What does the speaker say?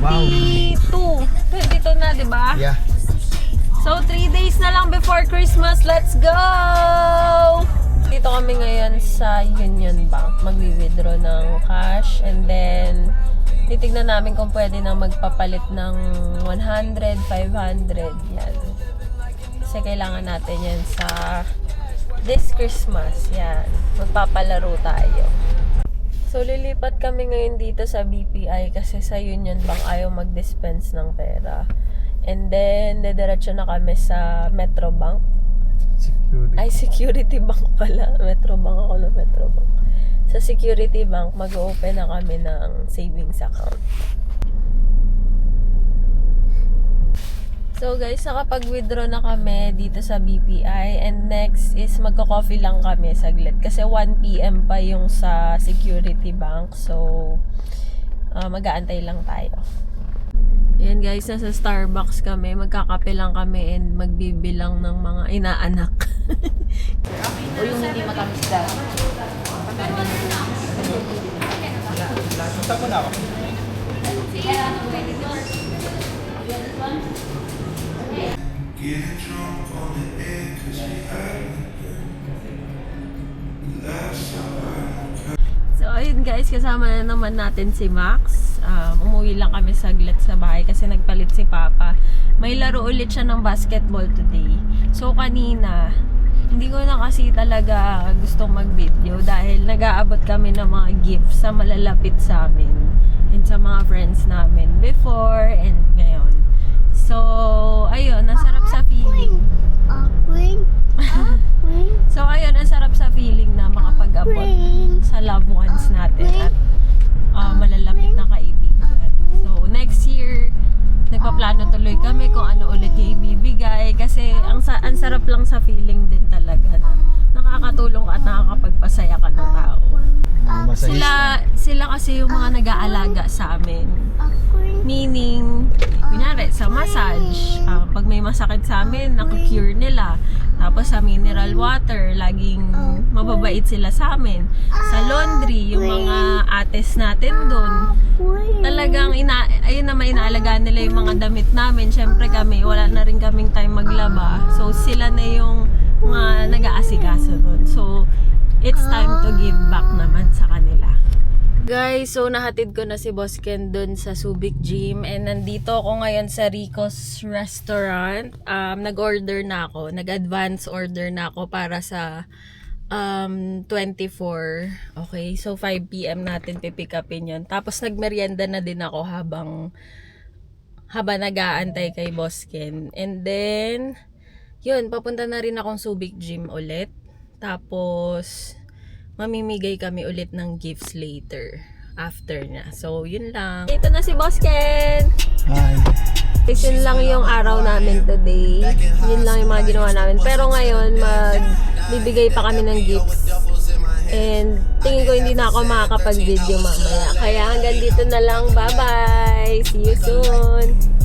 22. 22 na, di ba? Yeah. So, 3 days na lang before Christmas. Let's go! Dito kami ngayon sa Union Bank. Magwi-withdraw ng cash. And then, titignan namin kung pwede na magpapalit ng 100, 500. Yan. Kasi kailangan natin yan sa this Christmas. Yan. Magpapalaro tayo. So, lilipat kami ngayon dito sa BPI kasi sa Union Bank ayaw mag-dispense ng pera. And then, dediretso na kami sa Metro Bank. Security Bank pala. Metro Bank ako ng Metro Bank. Sa Security Bank, mag-open na kami ng savings account. So guys, nakapag-withdraw na kami dito sa BPI. And next is magko-coffee lang kami saglit. Kasi 1 PM pa yung sa Security Bank. So, mag-aantay lang tayo. Ayan guys, nasa Starbucks kami. Magkakape lang kami and magbibilang ng mga inaanak. O yung hindi matamis daw. Punta mo na ako. So ayun guys, kasama na naman natin si Max. Umuwi lang kami saglit sa bahay kasi nagpalit si Papa. May laro ulit siya ng basketball today. So kanina, hindi ko na kasi talaga gustong mag-video dahil nag-aabot kami ng mga gifts sa malalapit sa amin and sa mga friends namin before and ngayon. So, ayun, ang sarap sa feeling. So, ayun, ang sarap sa feeling na makapag-abot sa loved ones natin at malalapit na kaibigan. So, next year, nagpaplano tuloy kami kung ano ulit yung ibibigay kasi ang sarap lang sa feeling din talaga na nakakatulong at nakakapagpasaya ka ng tao. Sila kasi yung mga nag-aalaga sa amin. Meaning, kunyari, sa massage, pag may masakit sa amin, nakukure nila. Tapos sa mineral water, laging mababait sila sa amin. Sa laundry, yung mga ates natin doon, talagang ayun naman inaalagaan nila yung mga damit namin. Syempre kami, wala na rin kaming time maglaba. So sila na yung mga nag-aasikaso doon. So it's time to give back naman sa kanila. Guys, so nahatid ko na si Boss Ken doon sa Subic Gym and nandito ako ngayon sa Rico's Restaurant. Nag-order na ako, nag-advance order na ako para sa 24. Okay, so 5 PM natin pipick upin yun. Tapos nagmerienda na din ako habang nag-aantay kay Boss Ken. And then, yun, papunta na rin akong Subic Gym ulit. Tapos, mamimigay kami ulit ng gifts later after na. So, yun lang. Ito na si Boss Ken! Hi! Yun lang yung araw namin today. Yun lang yung mga ginawa namin. Pero ngayon, magbibigay pa kami ng gifts. And tingin ko hindi na ako makakapag-video mamaya. Kaya hanggang dito na lang. Bye-bye! See you soon!